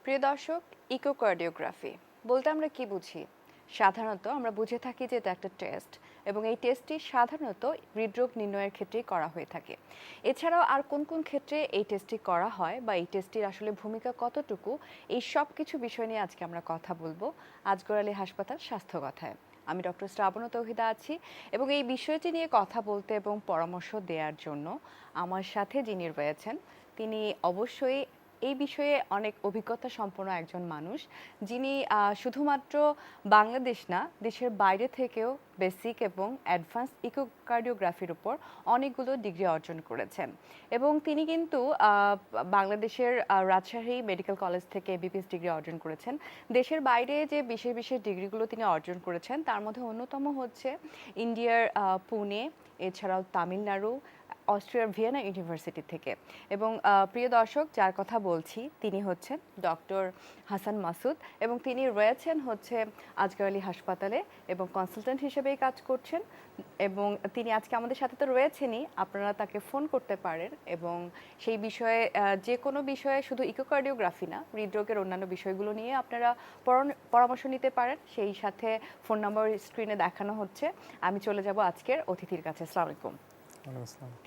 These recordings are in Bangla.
প্রিয় দর্শক, ইকোকার্ডিওগ্রাফি বলতে আমরা কি বুঝি? সাধারণত আমরা বুঝে থাকি যে এটা একটা টেস্ট, এবং এই টেস্টটি সাধারণত হৃদরোগ নির্ণয়ের ক্ষেত্রেই করা হয়ে থাকে। এছাড়াও আর কোন কোন ক্ষেত্রে এই টেস্টটি করা হয় বা এই টেস্টটির আসলে ভূমিকা কতটুকু, এই সব কিছু বিষয় নিয়ে আজকে আমরা কথা বলবো আজগর আলী হাসপাতাল স্বাস্থ্য কথায়। আমি ডক্টর শ্রাবণ তৌহিদা আছি, এবং এই বিষয়টি নিয়ে কথা বলতে এবং পরামর্শ দেওয়ার জন্য আমার সাথে যিনি রয়েছেন তিনি অবশ্যই এই বিষয়ে অনেক অভিজ্ঞতা সম্পন্ন একজন মানুষ, যিনি শুধুমাত্র বাংলাদেশ না, দেশের বাইরে থেকেও বেসিক এবং অ্যাডভান্স ইকোকার্ডিওগ্রাফির উপর অনেকগুলো ডিগ্রি অর্জন করেছেন। এবং তিনি কিন্তু বাংলাদেশের রাজশাহী মেডিকেল কলেজ থেকে এমবিবিএস ডিগ্রি অর্জন করেছেন। দেশের বাইরে যে বিশেষ বিশেষ ডিগ্রিগুলো তিনি অর্জন করেছেন তার মধ্যে অন্যতম হচ্ছে ইন্ডিয়ার পুনে, এছাড়াও তামিলনাড়ু, অস্ট্রিয়ার ভিয়েনা ইউনিভার্সিটি থেকে। এবং প্রিয় দর্শক, যার কথা বলছি তিনি হচ্ছেন ডক্টর হাসান মাসুদ, এবং তিনি রয়েছেন হচ্ছে আজগর আলী হাসপাতালে এবং কনসালটেন্ট হিসেবেই কাজ করছেন। এবং তিনি আজকে আমাদের সাথে তো রয়েছেনই, আপনারা তাকে ফোন করতে পারেন এবং সেই বিষয়ে যে কোনো বিষয়ে, শুধু ইকোকার্ডিওগ্রাফি না, হৃদরোগের অন্যান্য বিষয়গুলো নিয়ে আপনারা পরামর্শ নিতে পারেন। সেই সাথে ফোন নাম্বার স্ক্রিনে দেখানো হচ্ছে। আমি চলে যাব আজকের অতিথির কাছে। আসসালামু আলাইকুম।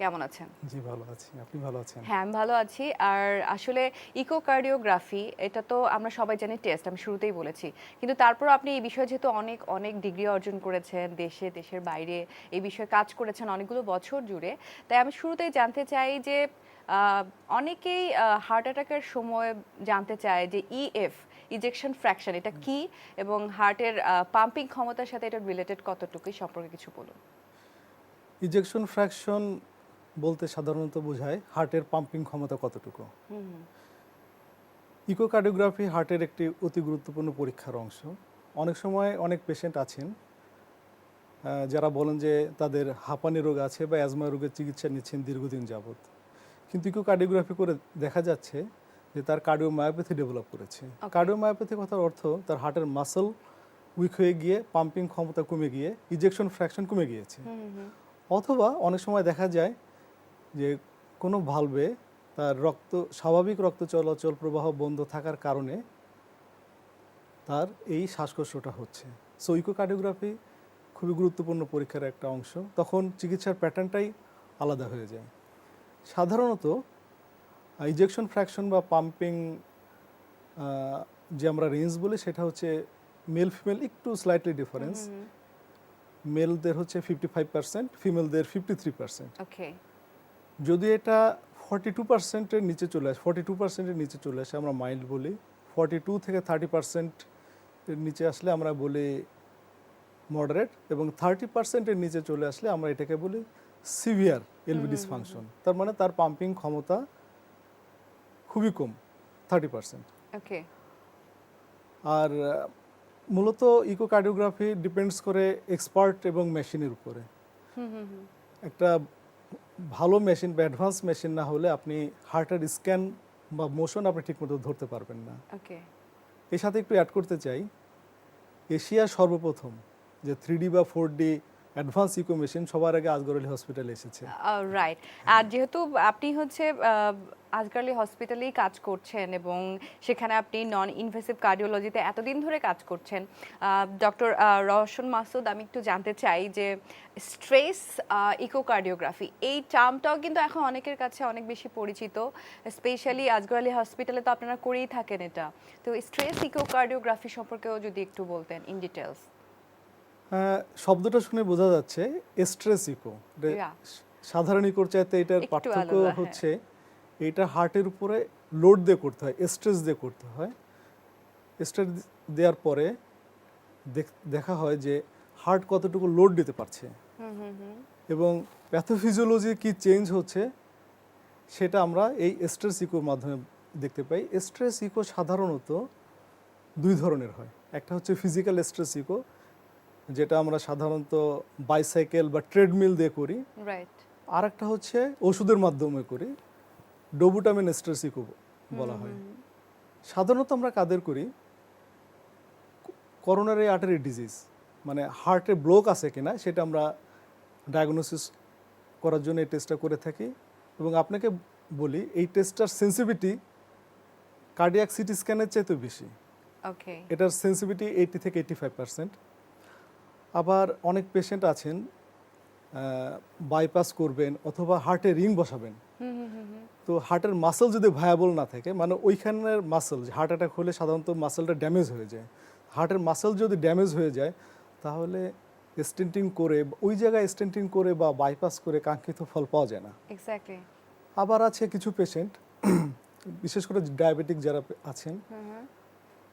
কেমন আছেন? জি ভালো আছি, আপনি ভালো আছেন? হ্যাঁ, আমি ভালো আছি। আর আসলে ইকোকার্ডিওগ্রাফি এটা তো আমরা সবাই জানি টেস্ট, আমি শুরুতেই বলেছি, কিন্তু তারপর আপনি এই বিষয়ে যেহেতু অনেক অনেক ডিগ্রি অর্জন করেছেন, দেশে দেশের বাইরে এই বিষয়ে কাজ করেছেন অনেকগুলো বছর জুড়ে, তাই আমি শুরুতেই জানতে চাই যে অনেকেই হার্ট অ্যাটাকের সময় জানতে চায় যে ইএফ, ইজেকশন ফ্র্যাকশন, এটা কি এবং হার্টের পাম্পিং ক্ষমতার সাথে এটা রিলেটেড কতটুকু, সম্পর্কে কিছু বলুন। ইজেকশন ফ্র্যাকশন বলতে সাধারণত বোঝায় হার্টের পাম্পিং ক্ষমতা কতটুকু। ইকোকার্ডিওগ্রাফি হার্টের একটি অতি গুরুত্বপূর্ণ পরীক্ষার অংশ। অনেক সময় অনেক পেশেন্ট আছেন যারা বলেন যে তাদের হাঁপানি রোগ আছে বা অ্যাজমা রোগের চিকিৎসা নিচ্ছেন দীর্ঘদিন যাবৎ, কিন্তু ইকোকার্ডিওগ্রাফি করে দেখা যাচ্ছে যে তার কার্ডিওমায়োপ্যাথি ডেভেলপ করেছে। কার্ডিওমায়োপ্যাথি কথার অর্থ তার হার্টের মাসল উইক হয়ে গিয়ে পাম্পিং ক্ষমতা কমে গিয়ে ইজেকশন ফ্র্যাকশন কমে গিয়েছে। অথবা অনেক সময় দেখা যায় যে কোনো ভালভে তার স্বাভাবিক রক্ত চলাচল প্রবাহ বন্ধ থাকার কারণে তার এই শ্বাসকষ্টটা হচ্ছে। সো ইকোকার্ডিওগ্রাফি খুবই গুরুত্বপূর্ণ পরীক্ষার একটা অংশ। তখন চিকিৎসার প্যাটার্নটাই আলাদা হয়ে যায়। সাধারণত ইজেকশন ফ্র্যাকশন বা পাম্পিং যে আমরা রেঞ্জ বলি সেটা হচ্ছে মেল ফিমেল একটু স্লাইটলি ডিফারেন্স। মেলদের হচ্ছে 55%, ফিমেলদের 53%। যদি এটা 42%-এর নিচে চলে আসে, 42%-এর নিচে চলে আসে আমরা মাইল্ড বলি। 42 থেকে 30%-এর নিচে আসলে আমরা বলি মডারেট, এবং 30%-এর নিচে চলে আসলে আমরা এটাকে বলি সিভিয়ার এলভি ডিসফাংশন। তার মানে তার পাম্পিং ক্ষমতা খুবই কম, 30%। আর মূলত ইকোকার্ডিওগ্রাফি ডিপেন্ডস করে এক্সপার্ট এবং মেশিনের উপরে। একটা ভালো মেশিন বা অ্যাডভান্স মেশিন না হলে আপনি হার্টের স্ক্যান বা মোশন আপনি ঠিকমতো ধরতে পারবেন না। এর সাথে একটু অ্যাড করতে চাই, এশিয়ার সর্বপ্রথম যে 3D বা 4D অ্যাডভান্স ইকো মেশিন সবার আগে আজগর আলী হসপিটালে এসেছে। রাইট। আর যেহেতু আপনি হচ্ছে আজগর আলী হসপিটালেই কাজ করছেন এবং সেখানে আপনি নন ইনভেসিভ কার্ডিওলজিতে এতদিন ধরে কাজ করছেন, ডক্টর রওশন মাসুদ, আমি একটু জানতে চাই যে স্ট্রেস ইকোকার্ডিওগ্রাফি এই টার্মটাও কিন্তু এখন অনেকের কাছে অনেক বেশি পরিচিত, স্পেশালি আজগর আলী হসপিটালে তো আপনারা করেই থাকেন এটা। তো স্ট্রেস ইকোকার্ডিওগ্রাফি সম্পর্কেও যদি একটু বলতেন ইন ডিটেলস। শব্দটা শুনে বোঝা যাচ্ছে স্ট্রেস ইকো। সাধারণ ইকোর চাইতে এটার পার্থক্য হচ্ছে এটা হার্টের উপরে লোড দিয়ে করতে হয়, স্ট্রেস দিয়ে করতে হয়। স্ট্রেস দেওয়ার পরে দেখা হয় যে হার্ট কতটুকু লোড দিতে পারছে এবং প্যাথোফিজিওলজি কি চেঞ্জ হচ্ছে সেটা আমরা এই স্ট্রেস ইকোর মাধ্যমে দেখতে পাই। স্ট্রেস ইকো সাধারণত দুই ধরনের হয়। একটা হচ্ছে ফিজিক্যাল স্ট্রেস ইকো, যেটা আমরা সাধারণত বাইসাইকেল বা ট্রেডমিল দিয়ে করি। আর একটা হচ্ছে ওষুধের মাধ্যমে করি, ডোবুটামিন স্ট্রেস ইকো বলা হয়। সাধারণত আমরা কাদের করি? করোনারি আর্টারি ডিজিজ, মানে হার্টে ব্লক আছে কিনা সেটা আমরা ডায়াগনোসিস করার জন্য এই টেস্টটা করে থাকি। এবং আপনাকে বলি এই টেস্টটার সেন্সিটিভিটি কার্ডিয়াক সিটি স্ক্যানের চাইতেও বেশি। ওকে। এটার সেন্সিটিভিটি 80 থেকে 85%। আবার অনেক পেশেন্ট আছেন বাইপাস করবেন অথবা হার্টে রিং বসাবেন। হুম হুম হুম হুম। তো হার্টের মাসল যদি ভায়াবল না থাকে, মানে ওইখানের মাসল, হার্ট অ্যাটাক হলে সাধারণত মাসলটা ড্যামেজ হয়ে যায়। হার্টের মাসল যদি ড্যামেজ হয়ে যায় তাহলে স্টেন্টিং করে, ওই জায়গায় স্টেন্টিং করে বা বাইপাস করে কাঙ্ক্ষিত ফল পাওয়া যায় না। এক্স্যাক্টলি। আবার আছে কিছু পেশেন্ট বিশেষ করে ডায়াবেটিক যারা আছেন, হুম হুম।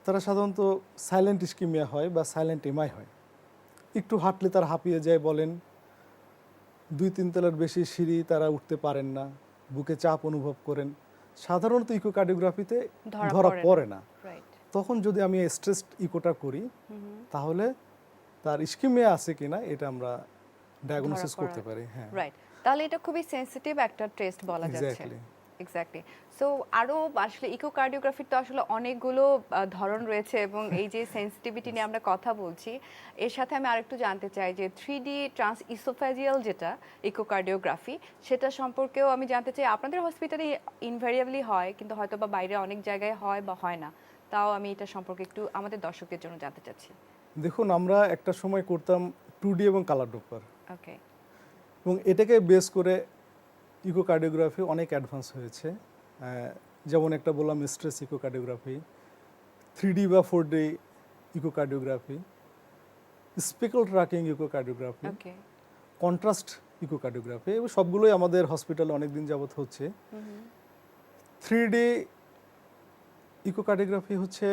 তারা সাধারণত সাইলেন্ট ইস্কিমিয়া হয় বা সাইলেন্ট এমআই হয়। একটু হাঁটলে তারা হাঁপিয়ে যায় বলেন, 2-3 তলার বেশি সিঁড়ি তারা উঠতে পারেন না, বুকে চাপ অনুভব করেন। সাধারণত ইকোকার্ডিওগ্রাফিতে ধরা পড়ে না। রাইট। তখন যদি আমি স্ট্রেসড ইকোটা করি হুম হুম। তাহলে তার ইস্কিমিয়া আছে কিনা এটা আমরা ধরা ডায়াগনোসিস করতে পড়ার। পারি। হ্যাঁ, রাইট। তাহলে এটা খুবই সেনসিটিভ একটা টেস্ট বলা যাচ্ছে। এক্স্যাক্টলি। এক্স্যাক্টলি। সো আরো আসলে ইকোকার্ডিওগ্রাফির তো আসলে অনেকগুলো ধরন রয়েছে এবং এই যে সেনসিটিভিটি নিয়ে আমরা কথা বলছি, এর সাথে আমি আরেকটু জানতে চাই যে 3D ট্রান্স ইসোফেজিয়াল যেটা ইকোকার্ডিওগ্রাফি, সেটা সম্পর্কেও আমি জানতে চাই। আপনাদের হসপিটালে ইনভ্যারিয়েবলি হয়, কিন্তু হয়তো বা বাইরে অনেক জায়গায় হয় বা হয় না। তাও আমি এটা সম্পর্কে একটু আমাদের দর্শকদের জন্য জানতে চাচ্ছি। দেখুন, আমরা একটা সময় করতাম 2D এবং কালার ডোপার, ওকে। এবং এটাকে বেস করে ইকোকার্ডিওগ্রাফি অনেক অ্যাডভান্স হয়েছে। যেমন একটা বললাম স্ট্রেস ইকোকার্ডিওগ্রাফি, 3D বা 4D ইকোকার্ডিওগ্রাফি, স্পেকল ট্র্যাকিং ইকোকার্ডিওগ্রাফি, ওকে। কন্ট্রাস্ট ইকোকার্ডিওগ্রাফি, এবং সবগুলোই আমাদের হসপিটালে অনেক দিন যাবত হচ্ছে। হুম হুম। 3D ইকোকার্ডিওগ্রাফি হচ্ছে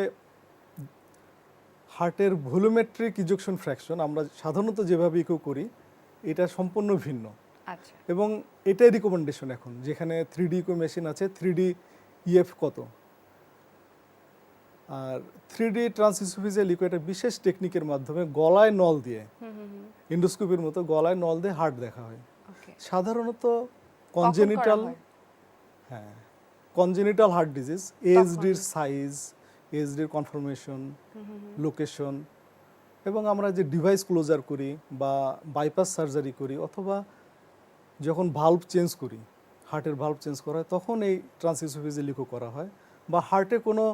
হার্টের ভলিউমেট্রিক ইজেকশন ফ্র্যাকশন, আমরা সাধারণত যেভাবে ইকো করি এটা সম্পূর্ণ ভিন্ন। আচ্ছা। এবং এটাই রিকমেন্ডেশন এখন, যেখানে 3D ইকো মেশিন আছে, 3D ইএফ কত। আর 3D ট্রান্সইসোফেজিয়াল ইকো একটা বিশেষ টেকনিকের মাধ্যমে গলায় নল দিয়ে, হুম হুম হুম। এন্ডোস্কোপির মতো গলায় নল দিয়ে হার্ট দেখা হয়। ওকে। সাধারণত কখন করা কনজেনিটাল, হয়? হ্যাঁ, কনজেনিটাল হার্ট ডিজিজ, এএসডির সাইজ, এএসডির conformation, hmm hmm hmm. Location, এবং আমরা যে ডিভাইস ক্লোজার করি বা বাইপাস সার্জারি করি অথবা যখন ভাল্ব চেঞ্জ করি, হার্টের ভাল্ব চেঞ্জ করা হয়, তখন এই ট্রান্সইসোফেজিয়াল ইকো করা হয়। বা হার্টে কোনো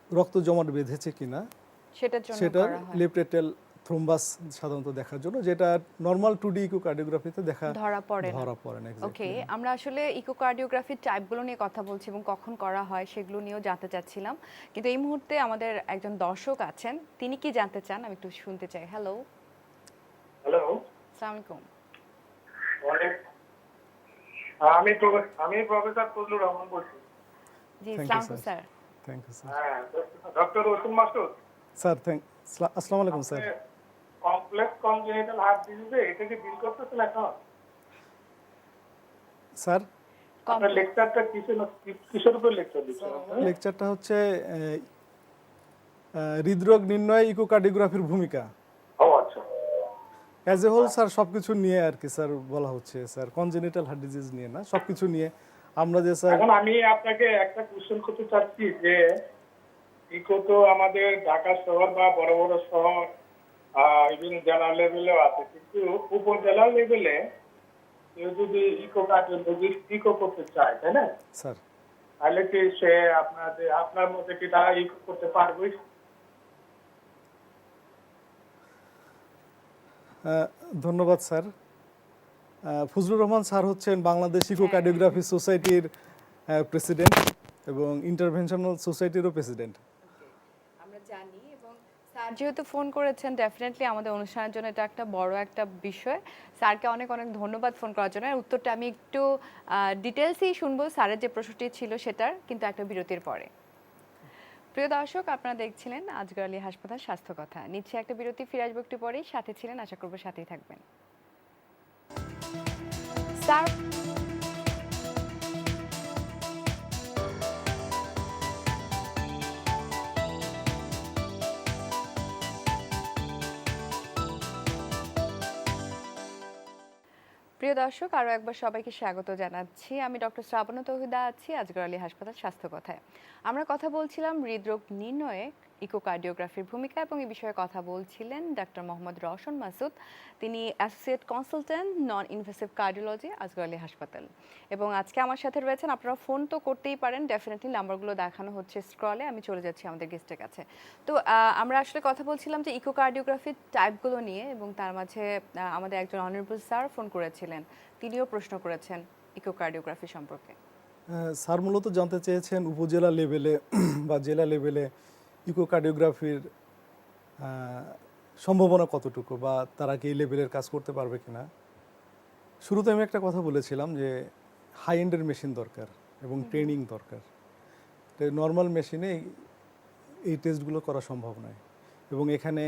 রক্ত জমাট বেঁধেছে কিনা সেটার জন্য সেটার করা হয়। লেফট এট্রিয়াল থ্রোম্বাস সাধারণত দেখার জন্য, যেটা নর্মাল 2D ইকোকার্ডিওগ্রাফিতে ধরা পড়ে না। ধরা পড়ে না। ওকে, এক্স্যাক্টলি। আমরা আসলে ইকোকার্ডিওগ্রাফির টাইপগুলো নিয়ে কথা বলছি এবং কখন করা হয় সেগুলো নিয়েও জানতে চাচ্ছিলাম। কিন্তু এই মুহূর্তে আমাদের একজন দর্শক আছেন, তিনি কি জানতে চান আমি একটু শুনতে চাই। হ্যালো, হ্যালো, আসসালামু আলাইকুম। অনেক আমি প্রফেসর ফজলুর রহমান বলছি। জি, থ্যাংক ইউ আসসালামু sir. Sir. Thank you sir. হ্যাঁ, ডক্টর রসুল মাসুদ। স্যার আসসালামু আলাইকুম স্যার। কমপ্লেক্স কনজেনিটাল হার্ট ডিজিজে এটা কি ডিল করতেছেন এখন? স্যার, আপনার লেকচারটা কিসের উপর লেকচার দিচ্ছেন? লেকচারটা হচ্ছে হৃদরোগ নির্ণয় ইকোকার্ডিওগ্রাফির ভূমিকা। ও আচ্ছা। অ্যাজ এ হোল স্যার সব কিছু নিয়ে আর কি স্যার বলা হচ্ছে স্যার, কনজেনিটাল হার্ট ডিজিজ নিয়ে না, সব কিছু নিয়ে আমরা যে স্যার। এখন আমি আপনাকে একটা কোশ্চেন করতে চাচ্ছি যে ইকো তো আমাদের ঢাকা শহর বা বড় বড় শহর ইভেন জেলা লেভেলেও আছে, কিন্তু উপজেলা লেভেলে কেউ যদি ইকো করতে চায়, তাই না? স্যার, তাহলে কি সে আপনার মধ্যে কি তারা ইকো করতে পারবে? ধন্যবাদ স্যার। ফজলুর রহমান স্যার হচ্ছেন বাংলাদেশ ইকোকার্ডিওগ্রাফি সোসাইটির প্রেসিডেন্ট এবং ইন্টারভেনশনাল সোসাইটিরও প্রেসিডেন্ট। আমরা জানি, এবং স্যার যেহেতু ফোন করেছেন, ডেফিনেটলি আমাদের অনুষ্ঠানের জন্য এটা একটা বড় একটা বিষয়। স্যারকে অনেক অনেক ধন্যবাদ ফোন করার জন্য। আর উত্তরটা আমি একটু ডিটেলসেই শুনবো স্যারের যে প্রশ্নটি ছিল সেটার, কিন্তু একটা বিরতির পরে। প্রিয় দর্শক, আপনারা দেখছিলেন আজগর আলী হাসপাতাল স্বাস্থ্য কথা। নিচ্ছে একটা বিরতি, ফিরে আসবো একটু পরেই। সাথে ছিলেন, আশা করবো সাথেই থাকবেন। স্যার, প্রিয় দর্শক, আরও একবার সবাইকে স্বাগত জানাচ্ছি। আমি ডক্টর শ্রাবণ তৌহিদা আছি আজগর আলী হাসপাতাল স্বাস্থ্য কথায়। আমরা কথা বলছিলাম হৃদরোগ নির্ণয়ে ইকোকার্ডিওগ্রাফির ভূমিকা এবং এই বিষয়ে কথা বলছিলেন ডাক্তার মোহাম্মদ রওশন মাসুদ। তিনি associate consultant non invasive cardiology Asgar Ali হাসপাতাল। এবং আজকে আমার সাথে রয়েছেন, আপনারা ফোন তো করতেই পারেন, ডেফিনেটলি নাম্বারগুলো দেখানো হচ্ছে স্ক্রলে। আমি চলে যাচ্ছি আমাদের গেস্টের কাছে। তো আমরা আসলে কথা বলছিলাম যে ইকোকার্ডিওগ্রাফির টাইপগুলো নিয়ে, এবং তার মাঝে আমাদের একজন অনারেবল স্যার ফোন করেছিলেন, তিনিও প্রশ্ন করেছেন ইকোকার্ডিওগ্রাফি সম্পর্কে। স্যার মূলত জানতে চেয়েছেন উপজেলা লেভেলে বা জেলা লেভেলে ইকোকার্ডিওগ্রাফির সম্ভাবনা কতটুকু, বা তারা কি এই লেভেলের কাজ করতে পারবে কিনা। শুরুতে আমি একটা কথা বলেছিলাম যে হাই এন্ডের মেশিন দরকার এবং ট্রেনিং দরকার। নর্মাল মেশিনে এই টেস্টগুলো করা সম্ভব নয়, এবং এখানে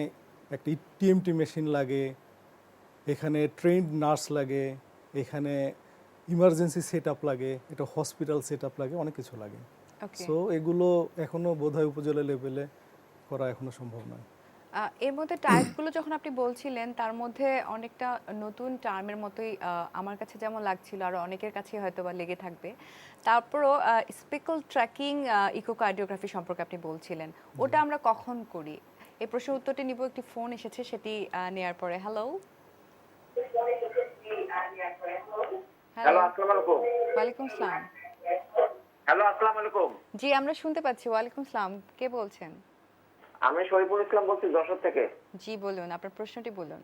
একটা টিএমটি মেশিন লাগে, এখানে ট্রেন্ড নার্স লাগে, এখানে ইমার্জেন্সি সেট আপ লাগে, এটা হসপিটাল সেট আপ লাগে, অনেক কিছু লাগে। সো এগুলো এখনো বোধহয় উপজেলা লেভেলে করা এখনো সম্ভব নয়। এর মধ্যে টাইপগুলো যখন আপনি বলছিলেন, তার মধ্যে অনেকটা নতুন টার্মের মতোই আমার কাছে যেমন লাগছিল, আর অনেকের কাছে হয়তো বা লেগে থাকবে। তারপরও স্পেকল ট্র্যাকিং ইকোকার্ডিওগ্রাফি সম্পর্কে আপনি বলছিলেন, ওটা আমরা কখন করি? এই প্রশ্নের উত্তরটি নিব, একটি ফোন এসেছে সেটি নেয়ার পরে। হ্যালো, হ্যালো, আসসালামু আলাইকুম। ওয়ালাইকুম আসসালাম। হ্যালো, আসসালামু আলাইকুম। জি, আমরা শুনতে পাচ্ছি। ওয়ালাইকুম আসসালাম, কে বলছেন? আমি শরীফুল ইসলাম বলছি, যশোর থেকে। জি বলুন, আপনার প্রশ্নটি বলুন।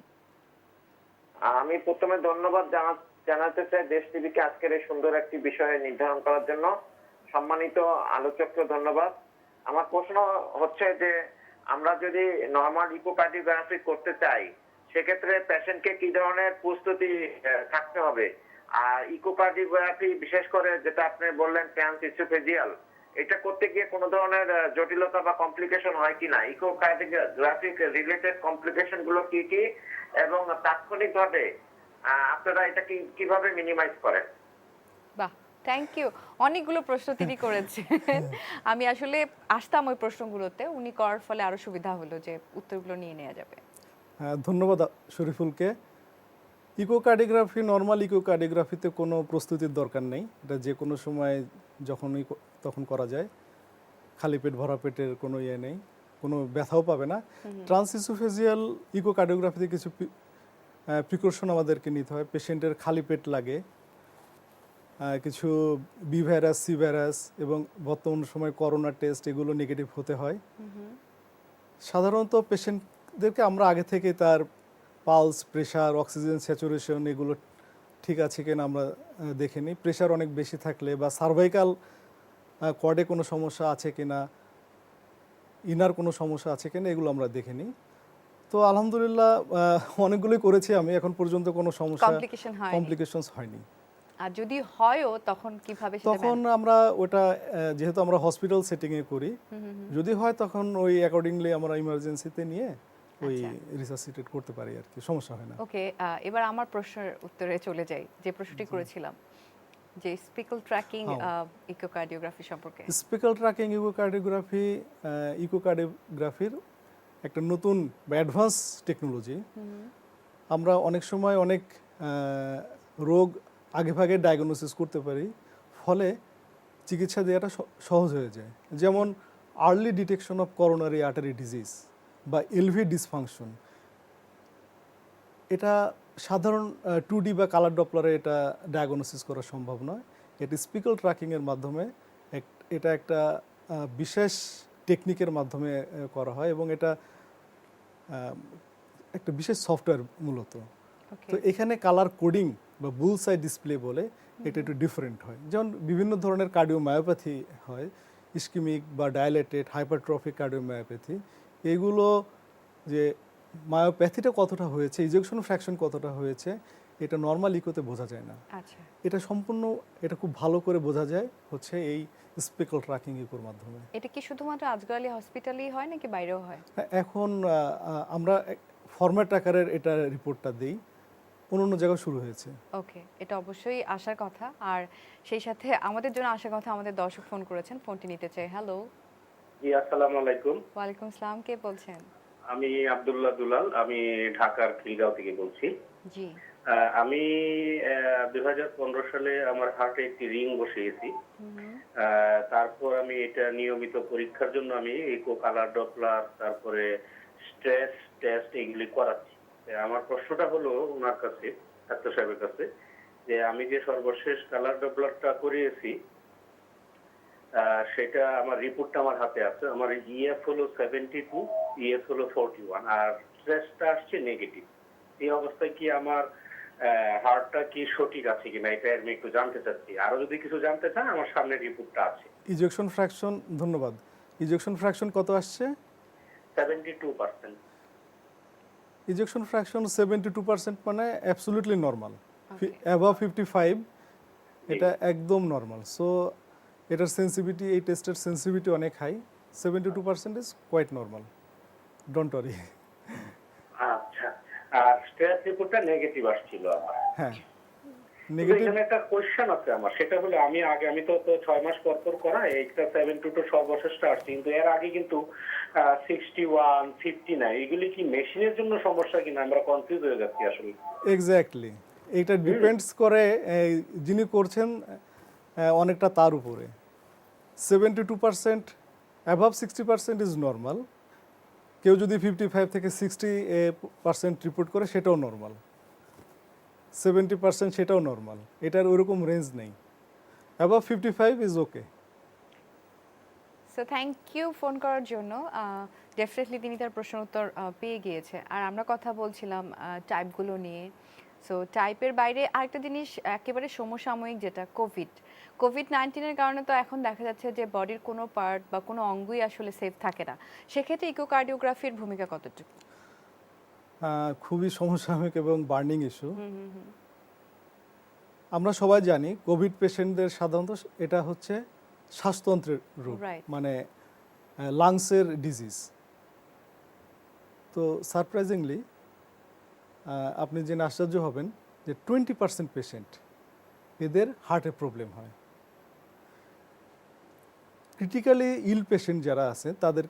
আমি প্রথমে ধন্যবাদ জানাতে চাই দেশ টিভিকে আজকের এই সুন্দর একটি বিষয় নির্ধারণ করার জন্য। সম্মানিত আলোচককে ধন্যবাদ। আমার প্রশ্ন হচ্ছে যে আমরা যদি নরমাল ইকোকার্ডিওগ্রাফি করতে চাই, সেক্ষেত্রে পেশেন্টকে কি ধরনের প্রস্তুতি থাকতে হবে? আর ইকোকার্ডিওগ্রাফি বিশেষ করে যেটা আপনি বললেন ট্রান্সইসোফেজিয়াল, এটা করতে গিয়ে কোনো ধরনের জটিলতা বা কমপ্লিকেশন হয় কিনা, ইকোকার্ডিওগ্রাফিক রিলেটেড কমপ্লিকেশন গুলো কি কি, এবং তাৎক্ষণিকভাবে আপনারা এটা কিভাবে মিনিমাইজ করেন? বাহ, থ্যাংক ইউ। অনেকগুলো প্রশ্ন তিনি করেছেন। আমি আসলে আসতাম ওই প্রশ্নগুলোতে, উনি করার ফলে আরো সুবিধা হলো যে উত্তরগুলো নিয়ে নেওয়া যাবে। ধন্যবাদ শরীফুলকে। ইকোকার্ডিওগ্রাফি, নর্মাল ইকোকার্ডিওগ্রাফিতে কোনো প্রস্তুতির দরকার নেই, এটা যে কোনো সময় যখনই তখন করা যায়। খালি পেট ভরা পেটের কোনো ইয়ে নেই, কোনো ব্যথাও পাবে না। ট্রান্সইসোফেজিয়াল ইকোকার্ডিওগ্রাফিতে কিছু প্রিকশন আমাদেরকে নিতে হয়। পেশেন্টের খালি পেট লাগে, কিছু বি ভাইরাস, সি ভাইরাস এবং বর্তমান সময় করোনা টেস্ট, এগুলো নেগেটিভ হতে হয়। সাধারণত পেশেন্টদেরকে আমরা আগে থেকে তার পালস, প্রেশার, অক্সিজেন স্যাচুরেশন এগুলো ঠিক আছে কিনা আমরা দেখে নিই। প্রেশার অনেক বেশি থাকলে বা সার্ভাইকাল কর্ডে কোনো সমস্যা আছে কিনা, ইনার কোনো সমস্যা আছে কিনা, এগুলো আমরা দেখে নিই। তো আলহামদুলিল্লাহ অনেকগুলোই করেছি আমি, এখন পর্যন্ত কোনো সমস্যা কমপ্লিকেশনস হয়নি। আর যদি হয়ও তখন কিভাবে সেটা তখন আমরা ওটা যেহেতু আমরা হসপিটাল সেটিংয়ে করি, যদি হয় তখন ওই অ্যাকর্ডিংলি আমরা ইমার্জেন্সিতে নিয়ে ওই রিসাসিটেট করতে পারি আর কি, সমস্যা হয় না। ওকে, এবার আমার প্রশ্নের উত্তরে চলে যাই, যে প্রশ্নটি করেছিলাম যে স্পেকল ট্র্যাকিং ইকোকার্ডিওগ্রাফি সম্পর্কে। স্পেকল ট্র্যাকিং ইকোকার্ডিওগ্রাফির একটা নতুন বা অ্যাডভান্স টেকনোলজি। আমরা অনেক সময় অনেক রোগ আগেভাগে ডায়াগনোসিস করতে পারি, ফলে চিকিৎসা দেওয়াটা সহজ হয়ে যায়। যেমন early detection of coronary artery disease বা এলভি ডিসফাংশন, এটা সাধারণ 2D বা কালার ডপলারে এটা ডায়াগনোসিস করা সম্ভব নয়। এটি স্পেকল ট্র্যাকিংয়ের মাধ্যমে এটা একটা বিশেষ টেকনিকের মাধ্যমে করা হয়, এবং এটা একটা বিশেষ সফটওয়্যার মূলত। তো এখানে কালার কোডিং বা বুলসাই ডিসপ্লে বলে, এটা একটু ডিফারেন্ট হয়। যেমন বিভিন্ন ধরনের কার্ডিওমায়োপ্যাথি হয়, ইস্কিমিক বা ডায়ালেটেড হাইপারট্রফিক কার্ডিওমায়োপ্যাথি। এগুলো যে মায়োপ্যাথিটা কতটা হয়েছে, ইজেকশন ফ্র্যাকশন কতটা হয়েছে, এটা নর্মাল ইকোতে বোঝা যায় না। আচ্ছা, এটা খুব ভালো করে বোঝা যায় হচ্ছে এই স্পেকল ট্র্যাকিং ইকোর মাধ্যমে। এটা কি শুধুমাত্র আজগর আলী হসপিটালেই হয় নাকি বাইরেও হয়? এখন আমরা ফরম্যাট আকারের এটা রিপোর্টটা দিই, অন্য জায়গায় শুরু হয়েছে। ওকে, এটা অবশ্যই আসার কথা। আর সেই সাথে আমাদের জন্য আসার কথা, আমাদের দর্শক ফোন করেছেন, ফোনটি নিতে চাই। হ্যালো, জি, আসসালামু আলাইকুম। ওয়ালাইকুম আসসালাম, কে বলছেন? আমি আব্দুল্লাহ দুলাল, আমি ঢাকার খিলগাঁও থেকে বলছি। জি, আমি 2015 সালে আমার হার্টে একটি রিং বসিয়েছি। তারপর আমি এটা নিয়মিত পরীক্ষার জন্য আমি ইকো, কালার ডপলার, তারপরে স্ট্রেস টেস্ট এগুলি করাচ্ছি। আমার প্রশ্নটা হলো ওনার কাছে, ডাক্তার সাহেবের কাছে, যে আমি যে সর্বশেষ কালার ডপলারটা করিয়েছি, সেটা আমার রিপোর্টটা আমার হাতে আছে। আমার ইএফ হলো 72, ইএস হলো 41, আর স্ট্রেসটা আসছে নেগেটিভ। এই অবস্থায় কি আমার হার্টটা কি সঠিক আছে কিনা এটা আমি একটু জানতে চাচ্ছি। আরো যদি কিছু জানতে চান, আমার সামনে রিপোর্টটা আছে। ইজেকশন ফ্র্যাকশন, ধন্যবাদ। ইজেকশন ফ্র্যাকশন কত আসছে? 72%। ইজেকশন ফ্র্যাকশন 72% মানে অ্যাবসলিউটলি নর্মাল। Okay. অ্যাবাভ 55 এটা একদম নর্মাল। সো এটার সেন্সিভিটি, এই টেস্টের সেন্সিভিটি অনেক high. 72% is quite normal, don't worry. আচ্ছা, আর স্ট্রেস রিপোর্টটা নেগেটিভ আসছিল আমার। হ্যাঁ, কিন্তু নেগেটিভ। এখানে একটা কোশ্চেন আছে আমার, সেটা হলো আমি তো 6 মাস পর পর করা, এইটা 72 সর্বশেষটা আসছে, কিন্তু এর আগে কিন্তু 61, 59 এগুলি কি মেশিনের জন্য সমস্যা কিনা, আমরা কনফিউজ হয়ে যাচ্ছি আসলে। এক্স্যাক্টলি, এটা ডিপেন্ডস করে যিনি করছেন অনেকটা তার উপরে। 72% অ্যাভাব 60% ইজ নর্মাল। কেউ যদি 55 থেকে 60% রিপোর্ট করে সেটাও নর্মাল, 70% সেটাও নর্মাল। এটার ওরকম রেঞ্জ নেই। Above 55 is okay. So thank you phone করার জন্য। ডেফিনেটলি তিনি তার প্রশ্ন উত্তর পেয়ে গিয়েছে। আর আমরা কথা বলছিলাম টাইপগুলো নিয়ে। সো টাইপের বাইরে আরেকটা জিনিস একেবারে সমসাময়িক, যেটা কোভিড-19-এর কারণে তো এখন দেখা যাচ্ছে যে বডির কোনো পার্ট বা কোনো অঙ্গই আসলে সেফ থাকে না। সেক্ষেত্রে ইকোকার্ডিওগ্রাফির ভূমিকা কতটুকু? খুবই সমসাময়িক এবং বার্নিং ইস্যু। আমরা সবাই জানি কোভিড পেশেন্টদের সাধারণত এটা হচ্ছে শ্বাসতন্ত্রের রোগ, Right. মানে লাংসের ডিজিজ। তো সারপ্রাইজিংলি আপনি জেনে আশ্চর্য হবেন যে 20% পেশেন্ট এদের হার্টের প্রবলেম হয়। ক্রিটিক্যালি ইল পেশেন্ট যারা আছে তাদের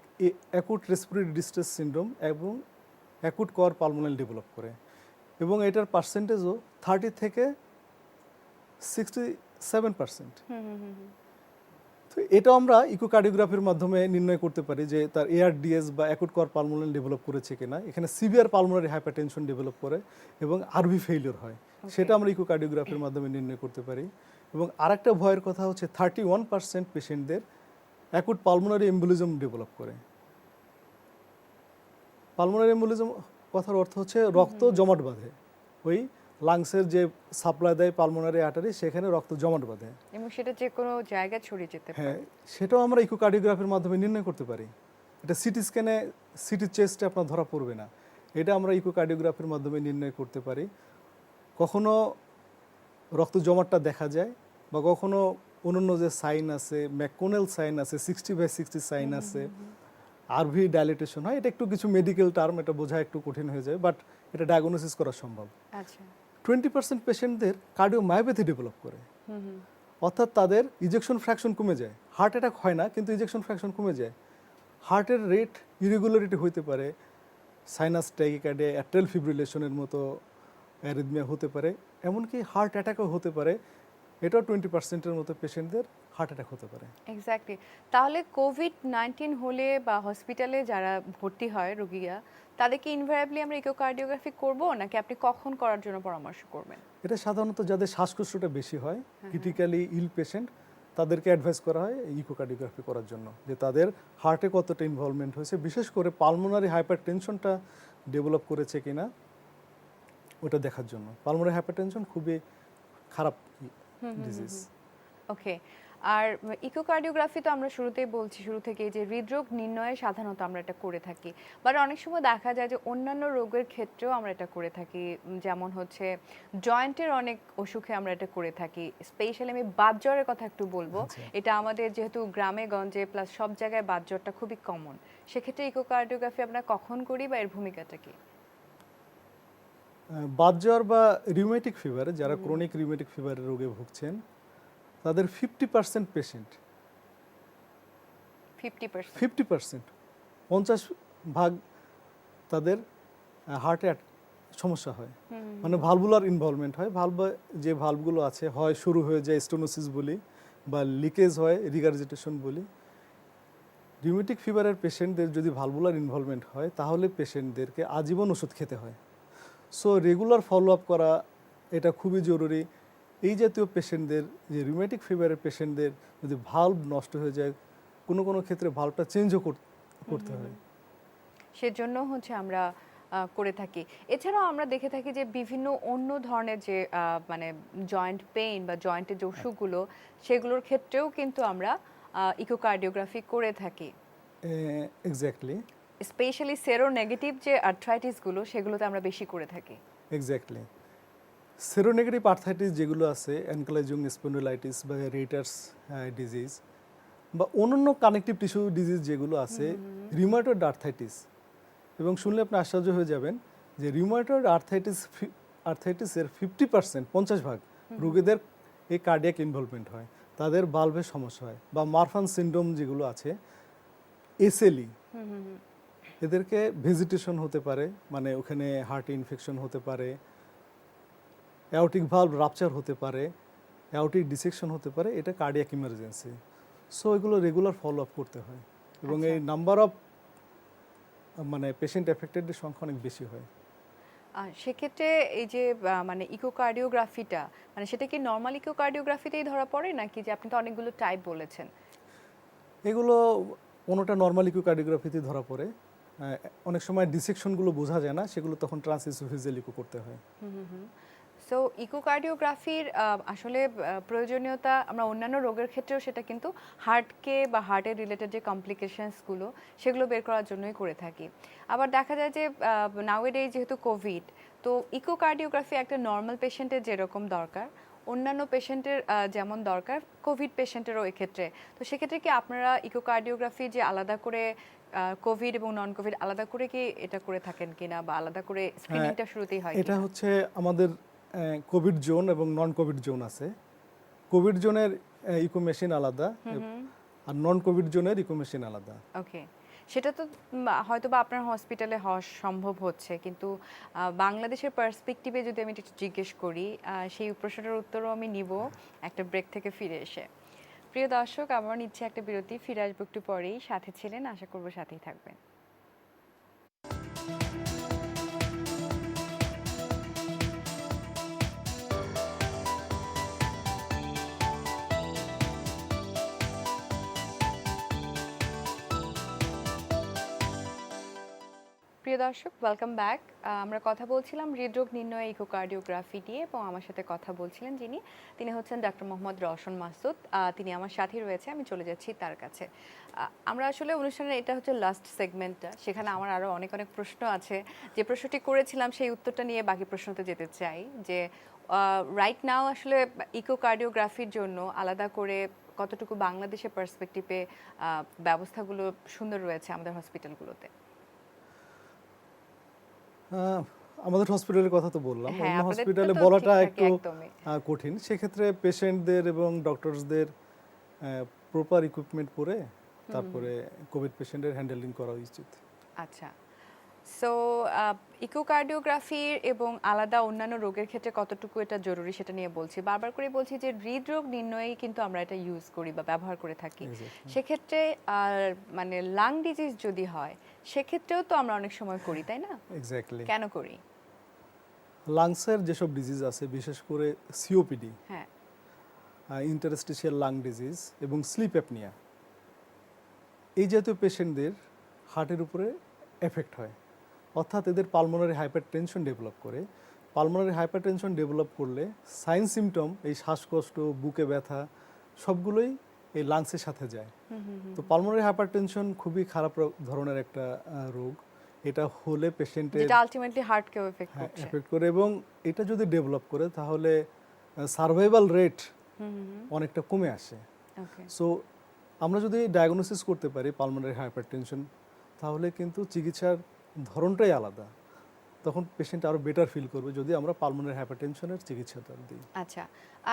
অ্যাকুট রেসপিরেটরি ডিস্ট্রেস সিনড্রোম এবং অ্যাকুট কর পালমোনাল ডেভেলপ করে, এবং এটার পার্সেন্টেজও 30 থেকে 67%। তো এটা আমরা ইকোকার্ডিওগ্রাফির মাধ্যমে নির্ণয় করতে পারি যে তার এআরডিএস বা অ্যাকুট কর পালমোনাল ডেভেলপ করেছে কিনা। এখানে সিভিয়ার পালমোনারি হাইপারটেনশন ডেভেলপ করে এবং আরভি ফেইলিওর হয়, সেটা আমরা ইকোকার্ডিওগ্রাফির মাধ্যমে নির্ণয় করতে পারি। এবং আরেকটা ভয়ের কথা হচ্ছে 31% পেশেন্টদের অ্যাকুট পালমোনারি এম্বোলিজম ডেভেলপ করে। পালমোনারি এম্বোলিজম কথার অর্থ হচ্ছে রক্ত জমাট বাঁধে, ওই লাংসের যে সাপ্লাই দেয় পালমোনারি আর্টারি, সেখানে রক্ত জমাট বাঁধে, এবং সেটা যে কোনো জায়গায় ছড়িয়ে যেতে হ্যাঁ, পারে। সেটাও আমরা ইকোকার্ডিওগ্রাফির মাধ্যমে নির্ণয় করতে পারি। এটা সিটি স্ক্যানে, সিটি চেস্টে আপনার ধরা পড়বে না, এটা আমরা ইকোকার্ডিওগ্রাফির মাধ্যমে নির্ণয় করতে পারি। কখনো রক্ত জমাটটা দেখা যায়, বা কখনো অন্যান্য যে সাইন আছে, ম্যাকোনেল সাইন আছে, 60/60 সাইন আছে, আরভি ডাইলেটেশন হয়। এটা একটু কিছু মেডিকেল টার্ম, এটা বোঝা একটু কঠিন হয়ে যায়, বাট এটা ডায়াগনোসিস করা সম্ভব। আচ্ছা। 20% পেশেন্টদের কার্ডিওমায়োপ্যাথি ডেভেলপ করে, অর্থাৎ তাদের ইজেকশন ফ্র্যাকশন কমে যায়। হার্ট অ্যাটাক হয় না, কিন্তু ইজেকশন ফ্র্যাকশন কমে যায়। হার্টের রেট ইরেগুলারিটি হইতে পারে, সাইনাস ট্যাকিকার্ডিয়া, অ্যাট্রিয়াল ফিব্রিলেশনের মতো অ্যারিথমিয়া হতে পারে, এমনকি হার্ট অ্যাটাকও হতে পারে। এটাও 20%-এর মতো পেশেন্টদের হার্ট অ্যাটাক হতে পারে। এক্স্যাক্টলি। তাহলে কোভিড-19 হলে বা হসপিটালে যারা ভর্তি হয় রোগীরা, তাদেরকে ইনভ্যারিয়েবলি আমরা ইকোকার্ডিওগ্রাফি করব, নাকি আপনি কখন করার জন্য পরামর্শ করবেন? এটা সাধারণত যাদের শ্বাসকষ্টটা বেশি হয়, ক্রিটিক্যালি ইল পেশেন্ট, তাদেরকে অ্যাডভাইস করা হয় ইকোকার্ডিওগ্রাফি করার জন্য, যে তাদের হার্টে কতটা ইনভলভমেন্ট হয়েছে, বিশেষ করে পালমোনারি হাইপারটেনশনটা ডেভেলপ করেছে কিনা ওটা দেখার জন্য। পালমোনারি হাইপারটেনশন খুবই খারাপ ডিজিজ। ওকে। আর ইকোকার্ডিওগ্রাফি তো আমরা শুরুতেই বলছি, শুরু থেকে যে হৃদরোগ নির্ণয়ে সাধারণত আমরা এটা করে থাকি, বাট অনেক সময় দেখা যায় যে অন্যান্য রোগের ক্ষেত্রেও আমরা এটা করে থাকি। যেমন হচ্ছে জয়েন্টের অনেক অসুখে আমরা এটা করে থাকি। স্পেশালি আমি বাতজ্বরের কথা একটু বলবো। এটা আমাদের যেহেতু গ্রামে গঞ্জে প্লাস সব জায়গায় বাতজ্বরটা খুবই কমন, সেক্ষেত্রে ইকোকার্ডিওগ্রাফি আমরা কখন করি বা এর ভূমিকাটা কি? বাতজ্বর বা রিউমেটিক ফিভার, যারা ক্রনিক রিউমেটিক ফিভারের রোগে ভুগছেন, তাদের 50% পেশেন্ট, 50%, 50% 50% তাদের হার্টে সমস্যা হয়, মানে ভালভুলার ইনভলভমেন্ট হয়। যে ভালভগুলো আছে হয় শুরু হয়ে যায় স্টোনোসিস বলি, বা লিকেজ হয় রিগার্জিটেশন বলি। রিউমেটিক ফিভারের পেশেন্টদের যদি ভালভুলার ইনভলভমেন্ট হয় তাহলে পেশেন্টদেরকে আজীবন ওষুধ খেতে হয়। সো রেগুলার ফলো আপ করা এটা খুবই জরুরি। এই জাতীয় পেশেন্টদের, যে রিউমেটিক ফিভারের পেশেন্টদের যদি ভালভ নষ্ট হয়ে যায়, কোনো কোনো ক্ষেত্রে ভালভটা চেঞ্জও করতে হয়। সেজন্য হচ্ছে আমরা করে থাকি। এছাড়াও আমরা দেখে থাকি যে বিভিন্ন অন্য ধরনের যে মানে জয়েন্ট পেইন বা জয়েন্টের যে অসুখগুলো, সেগুলোর ক্ষেত্রেও কিন্তু আমরা ইকোকার্ডিওগ্রাফি করে থাকি। এক্স্যাক্টলি, স্পেশালি সেরোনেগেটিভ যে আর্থ্রাইটিসগুলো, সেগুলোতে আমরা বেশি করে থাকি। এক্স্যাক্টলি। সেরোনেগেটিভ আর্থ্রাইটিস যেগুলো আছে, অ্যানকাইলোজিং স্পন্ডিলাইটিস বা রেটার্স ডিজিজ, বা অন্যান্য কানেকটিভ টিস্যু ডিজিজ যেগুলো আছে, রিউমাটয়েড আর্থ্রাইটিস, এবং শুনলে আপনি আশ্চর্য হয়ে যাবেন যে রিউমাটয়েড আর্থ্রাইটিসের 50%, 50% রোগীদের এই কার্ডিয়াক ইনভলভমেন্ট হয়, তাদের ভালভের সমস্যা হয়। বা মারফান সিনড্রোম যেগুলো আছে, এসএলই, এদেরকে ভেজিটেশন হতে পারে, মানে ওখানে হার্ট ইনফেকশন হতে পারে, অ্যাওর্টিক ভালভ রাপচার হতে পারে, অ্যাওর্টিক ডিসেকশন হতে পারে, এটা কার্ডিয়াক ইমার্জেন্সি। সো এগুলো রেগুলার ফলো আপ করতে হয়, এবং এই নাম্বার অফ মানে পেশেন্ট এফেক্টেডের সংখ্যা অনেক বেশি হয়। সেক্ষেত্রে এই যে মানে ইকোকার্ডিওগ্রাফিটা, মানে সেটা কি নর্মাল ইকোকার্ডিওগ্রাফিতেই ধরা পড়ে, নাকি যে আপনি তো অনেকগুলো টাইপ বলেছেন? এগুলো কোনোটা নর্মাল ইকোকার্ডিওগ্রাফিতে ধরা পড়ে। অনেক সময় ডিসেকশনগুলো বোঝা যায় না, সেগুলো তখন ট্রান্সইসোফেজিয়াল ইকো করতে হয়। সো ইকোকার্ডিওগ্রাফির আসলে প্রয়োজনীয়তা আমরা অন্যান্য রোগের ক্ষেত্রেও সেটা কিন্তু হার্টকে বা হার্টের রিলেটেড যে কমপ্লিকেশনসগুলো, সেগুলো বের করার জন্যই করে থাকি। আবার দেখা যায় যে নাওয়েডেজ যেহেতু কোভিড, তো ইকোকার্ডিওগ্রাফি একটা নর্মাল পেশেন্টের যেরকম দরকার, অন্যান্য পেশেন্টের যেমন দরকার, কোভিড পেশেন্টেরও এক্ষেত্রে। তো সেক্ষেত্রে কি আপনারা ইকোকার্ডিওগ্রাফি যে আলাদা করে কোভিড এবং নন কোভিড আলাদা করে কি এটা করে থাকেন কিনা, বা আলাদা করে স্ক্রিনিংটা শুরুতেই হয় এটা কিনা? হচ্ছে আমাদের কোভিড জোন এবং নন কোভিড জোন আছে। কোভিড জোনের ইকো মেশিন আলাদা, আর নন কোভিড জোনের ইকো মেশিন আলাদা। ওকে, সেটা তো হয়তো বা আপনার হসপিটালে হওয়া সম্ভব হচ্ছে, কিন্তু বাংলাদেশের পার্সপেক্টিভে যদি আমি একটু জিজ্ঞেস করি, সেই প্রশ্নটার উত্তরও আমি নিব একটা ব্রেক থেকে ফিরে এসে। প্রিয় দর্শক, আমার নিচ্ছে একটা বিরতি, ফিরে আসবো একটু পরেই। সাথে ছিলেন, আশা করবো সাথেই থাকবেন। প্রিয় দর্শক, ওয়েলকাম ব্যাক। আমরা কথা বলছিলাম হৃদরোগ নির্ণয় ইকোকার্ডিওগ্রাফি নিয়ে, এবং আমার সাথে কথা বলছিলেন তিনি হচ্ছেন ডক্টর মোহাম্মদ রওশন মাসুদ। তিনি আমার সাথে রয়েছে, আমি চলে যাচ্ছি তার কাছে। আমরা আসলে অনুষ্ঠানের এটা হচ্ছে লাস্ট সেগমেন্টটা, সেখানে আমার আরও অনেক অনেক প্রশ্ন আছে। যে প্রশ্নটি করেছিলাম সেই উত্তরটা নিয়ে বাকি প্রশ্নতে যেতে চাই, যে রাইট নাও আসলে ইকোকার্ডিওগ্রাফির জন্য আলাদা করে কতটুকু বাংলাদেশের পার্সপেক্টিভে ব্যবস্থাগুলো সুন্দর রয়েছে আমাদের হসপিটালগুলোতে? আমাদের হসপিটালের কথা তো বললাম, হ্যাঁ, অন্য আপনাদের হসপিটালে তো বলাটা ঠিকঠাকই একটু একদমই। কঠিন। সেক্ষেত্রে পেশেন্টদের এবং ডক্টরসদের প্রপার ইকুইপমেন্ট পরে তারপরে কোভিড পেশেন্টের হ্যান্ডেলিং করা উচিত। আচ্ছা, সো ইকোকার্ডিওগ্রাফির এবং আলাদা অন্যান্য রোগের ক্ষেত্রে কতটুকু এটা জরুরি সেটা নিয়ে বলছি। বারবার করে বলছি যে হৃদরোগ নির্ণয়েই কিন্তু আমরা এটা ইউজ করি বা ব্যবহার করে থাকি। Exactly. সেক্ষেত্রে মানে লাং ডিজিজ যদি হয়, সেক্ষেত্রেও তো আমরা অনেক সময় করি, তাই না? এক্স্যাক্টলি। কেন করি? লাংসের যেসব ডিজিজ আছে, বিশেষ করে সিওপিডি, হ্যাঁ, ইন্টারস্টিশিয়াল লাং ডিজিজ এবং স্লিপ অ্যাপনিয়া, এই জাতীয় পেশেন্টদের হার্টের উপরে এফেক্ট হয়, অর্থাৎ এদের পালমোনারি হাইপারটেনশন ডেভেলপ করে। পালমোনারি হাইপারটেনশন ডেভেলপ করলে সাইন সিমটম, এই শ্বাসকষ্ট, বুকে ব্যথা, সবগুলোই এই লাংসের সাথে যায়। তো পালমোনারি হাইপারটেনশন খুবই খারাপ ধরনের একটা রোগ। এটা হলে পেশেন্টের যেটা আলটিমেটলি হার্টকেও এফেক্ট করছে। এফেক্ট করে, এবং এটা যদি ডেভেলপ করে তাহলে সার্ভাইভাল রেট অনেকটা কমে আসে। ওকে, সো আমরা যদি ডায়াগনোসিস করতে পারি পালমোনারি হাইপারটেনশন, তাহলে কিন্তু চিকিৎসার ধরনটাই আলাদা। তখন পেশেন্ট আরও বেটার ফিল করবে যদি আমরা পালমোনারি হাইপারটেনশনের চিকিৎসাটা দিই। আচ্ছা,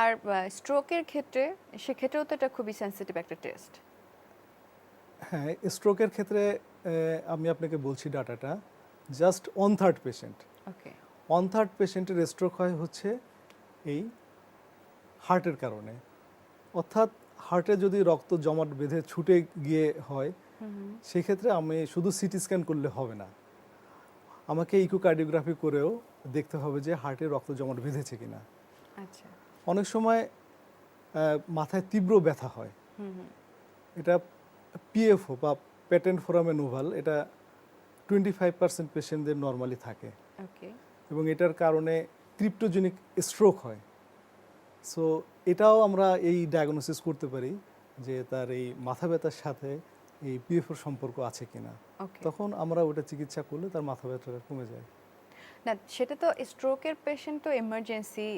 আর স্ট্রোকের ক্ষেত্রে, সেক্ষেত্রেও তো এটা খুবই সেনসিটিভ একটা টেস্ট। হ্যাঁ, স্ট্রোকের ক্ষেত্রে আমি আপনাকে বলছি ডাটাটা, জাস্ট 1/3 পেশেন্ট, ওকে, 1/3 পেশেন্টের স্ট্রোক হয় হচ্ছে এই হার্টের কারণে, অর্থাৎ হার্টে যদি রক্ত জমাট বেঁধে ছুটে গিয়ে হয় সেক্ষেত্রে আমি শুধু সিটি স্ক্যান করলে হবে না, আমাকে ইকোকার্ডিওগ্রাফি করেও দেখতে হবে যে হার্টে রক্ত জমাট বেঁধেছে কিনা। আচ্ছা। অনেক সময় মাথায় তীব্র ব্যথা হয়, এটা পিএফও বা প্যাটেন্ট ফোরামে নোভাল, এটা 25% পেশেন্টদের নর্মালি থাকে ওকে। এবং এটার কারণে ক্রিপ্টোজেনিক স্ট্রোক হয়। সো এটাও আমরা এই ডায়াগনোসিস করতে পারি যে তার এই মাথা ব্যথার সাথে এই পিএফওর সম্পর্ক আছে কিনা। ওকে। তখন আমরা ওটা চিকিৎসা করলে তার মাথা ব্যথাটা কমে যায়। না, সেটা তো স্ট্রোকের পেশেন্ট তো এমার্জেন্সি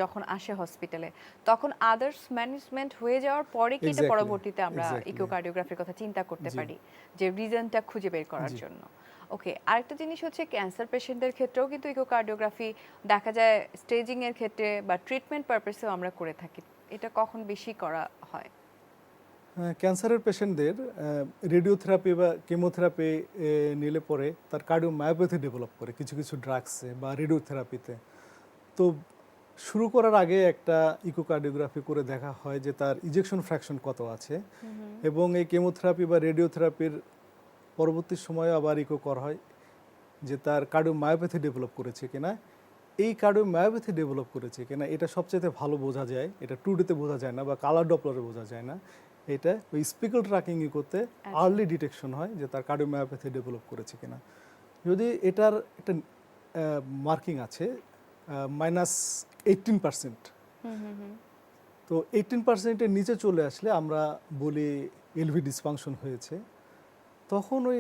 যখন আসে হসপিটালে, তখন আদার্স ম্যানেজমেন্ট হয়ে যাওয়ার পরে কি এটা Exactly, পরবর্তীতে আমরা exactly. ইকোকার্ডিওগ্রাফির কথা চিন্তা করতে জি। পারি যে রিজনটা খুঁজে বের করার জি। জন্য। ওকে, আরেকটা জিনিস হচ্ছে ক্যান্সার পেশেন্টদের ক্ষেত্রেও কিন্তু ইকোকার্ডিওগ্রাফি দেখা যায় স্টেজিং এর ক্ষেত্রে বা ট্রিটমেন্ট পারপাসেও আমরা করে থাকি। এটা কখন বেশি করা হয়? ক্যান্সারের পেশেন্টদের রেডিওথেরাপি বা কেমোথেরাপি নিলে পরে তার কার্ডিওমায়োপ্যাথি ডেভেলপ করে কিছু কিছু ড্রাগসে বা রেডিওথেরাপিতে। তো শুরু করার আগে একটা ইকোকার্ডিওগ্রাফি করে দেখা হয় যে তার ইজেকশন ফ্র্যাকশন কত আছে, এবং এই কেমোথেরাপি বা রেডিওথেরাপির পরবর্তী সময়ে আবার ইকো করা হয় যে তার কার্ডিওমায়োপ্যাথি ডেভেলপ করেছে কিনা। এই কার্ডিওমায়োপ্যাথি ডেভেলপ করেছে কিনা এটা সবচেয়ে ভালো বোঝা যায়, এটা 2D-তে বোঝা যায় না বা কালার ডপলারে বোঝা যায় না। এটা ওই স্পিকল ট্র্যাকিং করতে আর্লি ডিটেকশন হয় যে তার কার্ডিওমায়োপ্যাথি ডেভেলপ করেছে কিনা। যদি এটার একটা মার্কিং আছে -18%, তো 18%-এর নিচে চলে আসলে আমরা বলি এলভি ডিসফাংশন হয়েছে। তখন ওই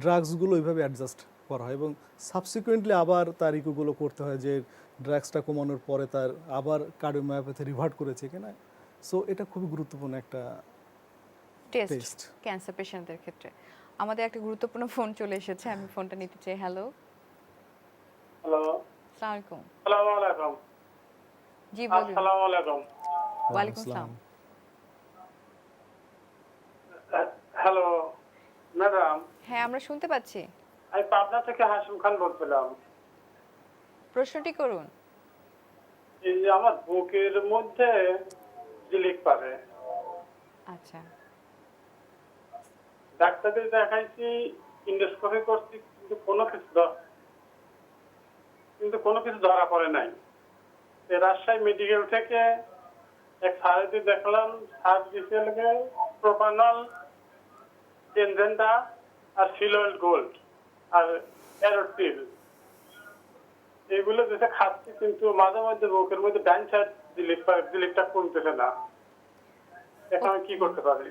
ড্রাগসগুলো ওইভাবে অ্যাডজাস্ট করা হয় এবং সাবসিকুয়েন্টলি আবার তার ইকোগুলো করতে হয় যে ড্রাগসটা কমানোর পরে তার আবার কার্ডিওমায়োপ্যাথি রিভার্ট করেছে কিনা। সো এটা খুবই গুরুত্বপূর্ণ একটা টেস্ট টেস্ট। ক্যান্সার পেশেন্টদের ক্ষেত্রে। আমাদের একটা গুরুত্বপূর্ণ ফোন চলে এসেছে, আমি ফোনটা নিতে চাই। হ্যালো, হ্যালো, আসসালামু আলাইকুম। আসসালামু আলাইকুম। জি বলুন। আসসালামু আলাইকুম। ওয়ালাইকুম আসসালাম। হ্যালো ম্যাডাম, হ্যাঁ, আমরা শুনতে পাচ্ছি। আমি পাবনা থেকে হাশিম খান বলছিলাম। প্রশ্নটি করুন। এই যে আমার বুকের মধ্যে জিলিক পারে, আচ্ছা। ডাক্তারদের দেখাইছি, ইন্ডোস্কোপি করছি, কিন্তু কোনো কিছু ধরা পড়ে নাই। এই রাজশাহী মেডিকেল থেকে এক স্যারকে দেখলাম, স্যার দিয়েছে প্রোপানল, এনজেন্ডা আর সিলয়েল গোল্ড আর অ্যারোটিল, এগুলো যেটা খাচ্ছি, কিন্তু মাঝে মধ্যে বুকের মধ্যে ডান সাইড জিলিকটা কমতেছে না। এখন আমি কি করতে পারি?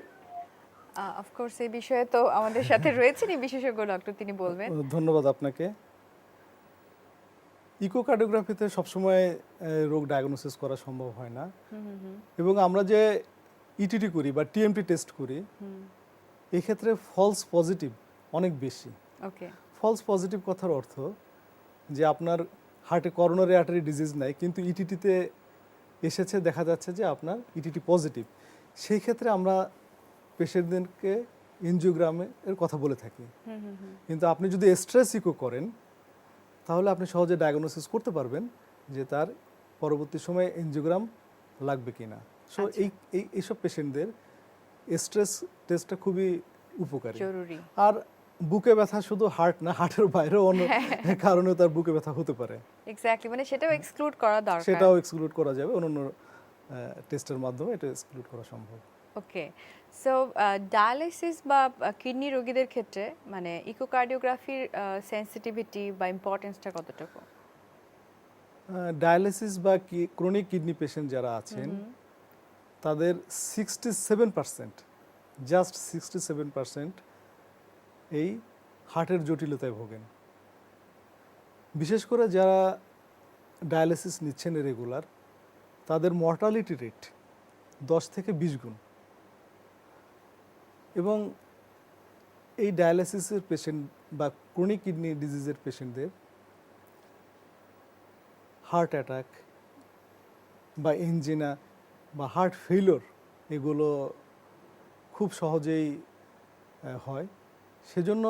অফকোর্স এই বিষয়ে তো আমাদের সাথে রয়েছেন এই বিশেষজ্ঞ ডক্টর, তিনি বলবেন। ধন্যবাদ আপনাকে। ইকোকার্ডিওগ্রাফিতে সবসময় রোগ ডায়াগনোসিস করা সম্ভব হয় না, এবং আমরা যে ইটিটি করি বা টিএমটি টেস্ট করি এক্ষেত্রে ফলস পজিটিভ অনেক বেশি। ওকে। ফলস পজিটিভ কথার অর্থ যে আপনার হার্টে করোনারি আর্টারি ডিজিজ নাই, কিন্তু ইটিটিতে এসেছে, দেখা যাচ্ছে যে আপনার ইটিটি পজিটিভ। সেই ক্ষেত্রে আমরা পেশেন্টদেরকে এনজিওগ্রামের কথা বলে থাকি, কিন্তু আপনি যদি স্ট্রেস ইকো করেন তাহলে আপনি সহজে ডায়াগনোসিস করতে পারবেন যে তার পরবর্তী সময়ে এনজিওগ্রাম লাগবে কিনা। সো এইসব পেশেন্টদের স্ট্রেস টেস্টটা খুবই উপকারী, জরুরি। আর বুকে ব্যথা শুধু হার্ট না, হার্টের বাইরেও অন্য কারণেও তার বুকে ব্যথা হতে পারে। এক্স্যাক্টলি, মানে সেটাও এক্সক্লুড করা দরকার। সেটাও এক্সক্লুড করা যাবে, অন্যান্য টেস্টের মাধ্যমে এটা এক্সক্লুড করা সম্ভব। ওকে। সো ডায়ালিসিস বা কিডনি রোগীদের ক্ষেত্রে মানে ইকোকার্ডিওগ্রাফির সেনসিটিভিটি বা ইম্পর্টেন্সটা কতটুকু? ডায়ালিসিস বা ক্রনিক কিডনি পেশেন্ট যারা আছেন তাদের 67%, জাস্ট 67% এই হার্টের জটিলতায় ভোগেন। বিশেষ করে যারা ডায়ালিসিস নিচ্ছেন রেগুলার, তাদের মর্টালিটি রেট 10 থেকে 20 গুণ। এবং এই ডায়ালিসিসের পেশেন্ট বা ক্রনিক কিডনি ডিজিজের পেশেন্টদের হার্ট অ্যাটাক বা এনজিনা বা হার্ট ফেইলিওর এগুলো খুব সহজেই হয়। সেজন্য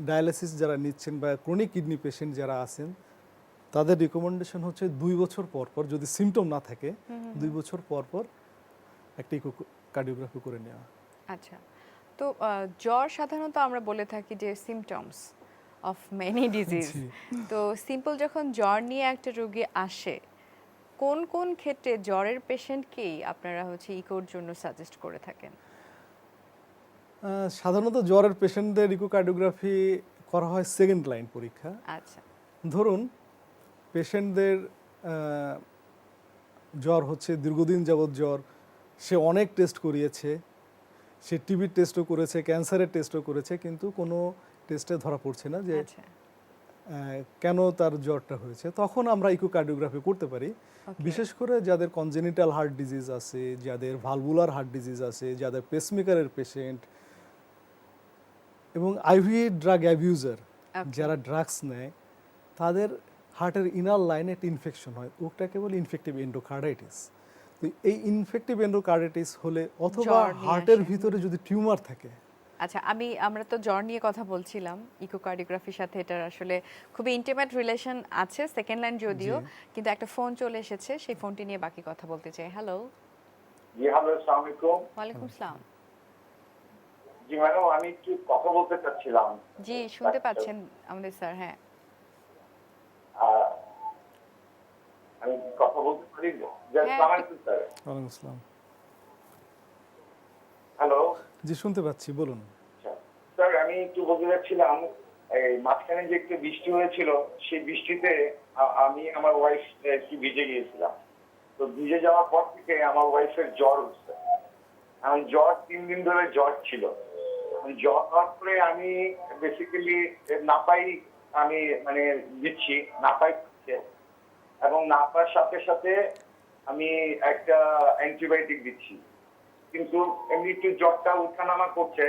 ডায়ালিসিস যারা নিচ্ছেন বা ক্রনিক কিডনি পেশেন্ট যারা আছেন তাদের রিকমেন্ডেশন হচ্ছে 2 বছর পর পর, যদি সিমটম না থাকে 2 বছর পর পর একটা ইকোকার্ডিওগ্রাফি করে নেওয়া। আচ্ছা, তো জ্বর সাধারণত আমরা বলে থাকি যে সিমটমস অফ মেনি ডিজিজ। জি। তো সিম্পল যখন জ্বর নিয়ে একটা রোগী আসে, কোন কোন ক্ষেত্রে জ্বরের পেশেন্টকেই আপনারা হচ্ছে ইকোর জন্য সাজেস্ট করে থাকেন? সাধারণত জ্বরের পেশেন্টদের ইকোকার্ডিওগ্রাফি করা হয় সেকেন্ড লাইন পরীক্ষা। আচ্ছা, ধরুন পেশেন্টদের জ্বর হচ্ছে, দীর্ঘদিন যাবৎ জ্বর, সে অনেক টেস্ট করিয়েছে, সে টিবির টেস্টও করেছে, ক্যান্সারের টেস্টও করেছে, কিন্তু কোনো টেস্টে ধরা পড়ছে না যে আচ্ছা, কেন তার জ্বরটা হয়েছে। তখন আমরা ইকোকার্ডিওগ্রাফি করতে পারি। Okay. বিশেষ করে যাদের কনজেনিটাল হার্ট ডিজিজ আছে, যাদের ভালভুলার হার্ট ডিজিজ আছে, যাদের পেসমেকারের পেশেন্ট এবং আইভি ড্রাগ অ্যাবিউজার, Okay. যারা ড্রাগস নেয়, তাদের হার্টের ইনার লাইনে একটা ইনফেকশন হয়, ওটাকে বলে ইনফেক্টিভ এন্ডোকার্ডাইটিস। তো এই ইনফেক্টিভ এন্ডোকার্ডাইটিস হলে, অথবা জ্বর নিয়ে হার্টের আসে। ভিতরে যদি টিউমার থাকে, আচ্ছা, আমরা তো জ্বর নিয়ে কথা বলছিলাম, ইকোকার্ডিওগ্রাফির সাথে এটার আসলে খুবই ইন্টিমেট রিলেশন আছে, সেকেন্ড লাইন যদিও, কিন্তু একটা ফোন চলে এসেছে, সেই ফোনটি নিয়ে বাকি কথা বলতে চাই। হ্যালো, জি হ্যালো, আসসালামু আলাইকুম। ওয়ালাইকুম আসসালাম। জি ম্যাডাম, আমি একটু কথা বলতে চাচ্ছিলাম। জি, শুনতে পাচ্ছেন আমাদের স্যার? হ্যাঁ, আহ, আমি কথা বলতে পারি? জি, আসসালামু আলাইকুম স্যার। ওয়ালাইকুম আসসালাম। হ্যালো জি, শুনতে পাচ্ছি, বলুন। স্যার, আমি একটু বলতে চাচ্ছিলাম, এই মাঝখানে যে একটু বৃষ্টি হয়েছিল, সেই বৃষ্টিতে আমি আমার ওয়াইফ একটু ভিজে গিয়েছিলাম। তো ভিজে যাওয়ার পর থেকে আমার ওয়াইফের জ্বর হচ্ছে। আমি জ্বর 3 দিন ধরে জ্বর ছিল। জ্বর হওয়ার পরে আমি বেসিক্যালি নাপাই, আমি মানে দিচ্ছি, নাপাই খাচ্ছে, এবং নাপার সাথে সাথে আমি একটা অ্যান্টিবায়োটিক দিচ্ছি। কিন্তু এমনি একটু জ্বরটা উঠানামা করছে,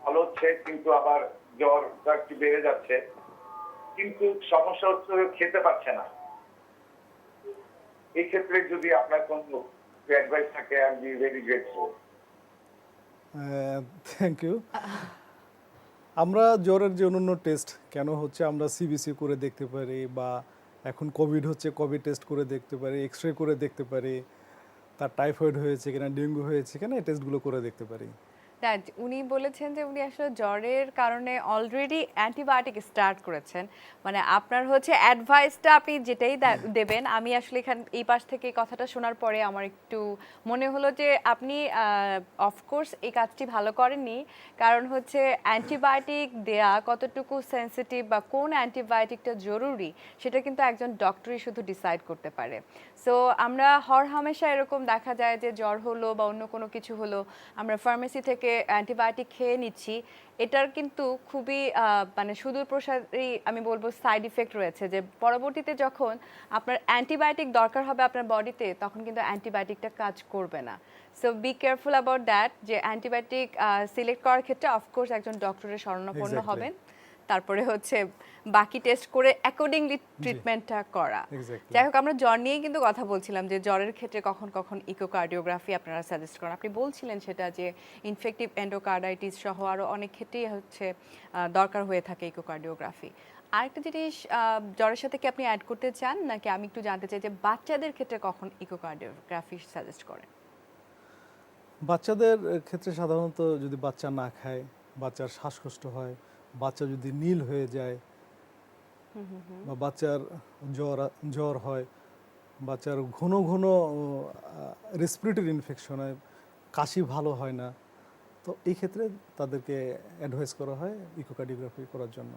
ভালো হচ্ছে, কিন্তু আবার জ্বরটা একটু বেড়ে যাচ্ছে। কিন্তু সমস্যা হচ্ছে খেতে পারছে না। এই ক্ষেত্রে যদি আপনার কোনো অ্যাডভাইস থাকে, আমি ভেরি গ্রেটফুল। Thank you. আমরা জ্বরের যে অন্যান্য টেস্ট কেন হচ্ছে, আমরা সিবিসি করে দেখতে পারি, বা এখন কোভিড হচ্ছে, কোভিড টেস্ট করে দেখতে পারি, এক্স রে করে দেখতে পারি, তার টাইফয়েড হয়েছে কিনা, ডেঙ্গু হয়েছে কিনা, এই টেস্টগুলো করে দেখতে পারি। না, উনি বলেছেন যে উনি আসলে জ্বরের কারণে অলরেডি অ্যান্টিবায়োটিক স্টার্ট করেছেন। মানে আপনার হচ্ছে অ্যাডভাইসটা আপনি যেটাই দেবেন, আমি আসলে এই পাশ থেকে এই কথাটা শোনার পরে আমার একটু মনে হলো যে আপনি অফকোর্স এই কাজটি ভালো করেননি, কারণ হচ্ছে অ্যান্টিবায়োটিক দেয়া কতটুকু সেন্সিটিভ বা কোন অ্যান্টিবায়োটিকটা জরুরি সেটা কিন্তু একজন ডক্টরই শুধু ডিসাইড করতে পারে। সো আমরা হরহামেশা এরকম দেখা যায় যে জ্বর হলো বা অন্য কোনো কিছু হলো, আমরা ফার্মেসি থেকে অ্যান্টিবায়োটিক খেয়ে নিচ্ছি। এটার কিন্তু খুবই মানে সুদূরপ্রসারী আমি বলবো সাইড ইফেক্ট রয়েছে, যে পরবর্তীতে যখন আপনার অ্যান্টিবায়োটিক দরকার হবে আপনার বডিতে, তখন কিন্তু অ্যান্টিবায়োটিকটা কাজ করবে না। So be careful about that, যে অ্যান্টিবায়োটিক সিলেক্ট করার ক্ষেত্রে অফকোর্স একজন ডক্টরের শরণাপন্ন Exactly. হবেন, তারপরে হচ্ছে বাকি টেস্ট করে অ্যাকর্ডিংলি ট্রিটমেন্টটা করা। Exactly. যাই হোক, আমরা জ্বর নিয়েই কিন্তু কথা বলছিলাম যে জ্বরের ক্ষেত্রে কখন কখন ইকোকার্ডিওগ্রাফি আপনারা সাজেস্ট করেন। আপনি বলছিলেন সেটা যে ইনফেক্টিভ এন্ডোকার্ডাইটিস সহ আরও অনেক ক্ষেত্রেই হচ্ছে দরকার হয়ে থাকে ইকোকার্ডিওগ্রাফি। আরেকটা জিনিস জ্বরের সাথে কি আপনি অ্যাড করতে চান, নাকি আমি একটু জানতে চাই যে বাচ্চাদের ক্ষেত্রে কখন ইকোকার্ডিওগ্রাফি সাজেস্ট করেন? বাচ্চাদের ক্ষেত্রে সাধারণত যদি বাচ্চা না খায়, বাচ্চার শ্বাসকষ্ট হয়, বাচ্চা যদি নীল হয়ে যায়, বা বাচ্চার জ্বর হয়, বাচ্চার ঘন ঘন রেসপিরেটরি ইনফেকশন হয়, কাশি ভালো হয় না, তো এই ক্ষেত্রে তাদেরকে অ্যাডভাইস করা হয় ইকোকার্ডিওগ্রাফি করার জন্য।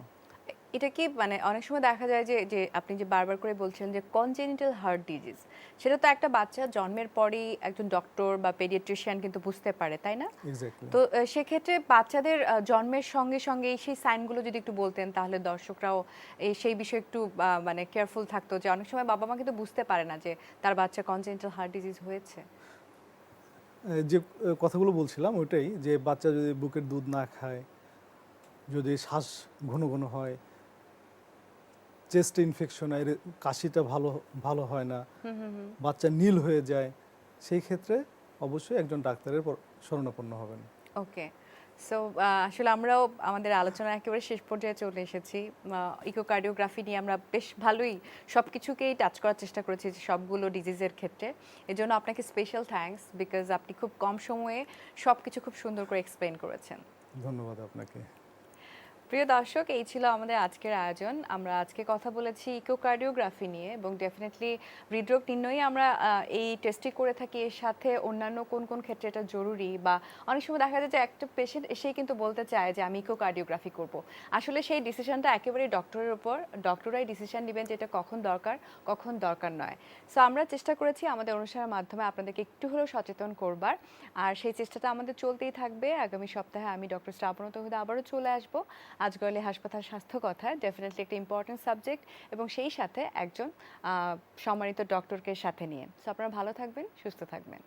এটা কি মানে অনেক সময় দেখা যায় যে যে আপনি যে বারবার করে বলছেন যে কনজেনিটাল হার্ট ডিজিজ, সেটা তো একটা বাচ্চা জন্মের পরেই একজন ডক্টর বা পেডিয়াট্রিশিয়ান কিন্তু বুঝতে পারে, তাই না? এক্স্যাক্টলি। তো সেক্ষেত্রে বাচ্চাদের জন্মের সঙ্গে সঙ্গে সেই সাইনগুলো যদি একটু বলতেন, তাহলে দর্শকরাও সেই বিষয়ে একটু মানে কেয়ারফুল থাকতো, যে অনেক সময় বাবা মা কিন্তু বুঝতে পারে না যে তার বাচ্চা কনজেনিটাল হার্ট ডিজিজ হয়েছে। যে কথাগুলো বলছিলাম ওইটাই, যে বাচ্চা যদি বুকের দুধ না খায়, যদি শ্বাস ঘন ঘন হয়, চেস্ট ইনফেকশন হয়, কাশিটা ভালো হয় না, বাচ্চা নীল হয়ে যায়, সেই ক্ষেত্রে অবশ্যই একজন ডাক্তারের শরণাপন্ন হবেন। ওকে, সো আসলে আমরাও আমাদের আলোচনার একেবারে শেষ পর্যায়ে চলে এসেছি। ইকোকার্ডিওগ্রাফি নিয়ে আমরা বেশ ভালোই সব কিছুকেই টাচ করার চেষ্টা করেছি যে সবগুলো ডিজিজের ক্ষেত্রে। এজন্য আপনাকে স্পেশাল থ্যাঙ্কস, বিকজ আপনি খুব কম সময়ে সব কিছু খুব সুন্দর করে এক্সপ্লেন করেছেন। ধন্যবাদ আপনাকে। প্রিয় দর্শক, এই ছিল আমাদের আজকের আয়োজন। আমরা আজকে কথা বলেছি ইকোকার্ডিওগ্রাফি নিয়ে, এবং ডেফিনেটলি হৃদরোগ নির্ণয়ে আমরা এই টেস্টটি করে থাকি। এর সাথে অন্যান্য কোন কোন ক্ষেত্রে এটা জরুরি, বা অনেক সময় দেখা যায় যে একটা পেশেন্ট এসেই কিন্তু বলতে চায় যে আমি ইকোকার্ডিওগ্রাফি করব। আসলে সেই ডিসিশনটা একেবারেই ডক্টরের উপর, ডক্টরাই ডিসিশন নেবেন যেটা কখন দরকার নয়। সো আমরা চেষ্টা করেছি আমাদের অনুষ্ঠানের মাধ্যমে আপনাদেরকে একটু হলেও সচেতন করবার, আর সেই চেষ্টাটা আমাদের চলতেই থাকবে। আগামী সপ্তাহে আমি ডক্টর শ্রাবণ তৌহিদ আবারও চলে আসবো আজগরলি হাসপাতাল স্বাস্থ্য কথায়। ডেফিনেটলি একটা ইম্পর্টেন্ট সাবজেক্ট, এবং সেই সাথে একজন সম্মানিত ডক্টরকে সাথে নিয়ে। সো আপনারা ভালো থাকবেন, সুস্থ থাকবেন।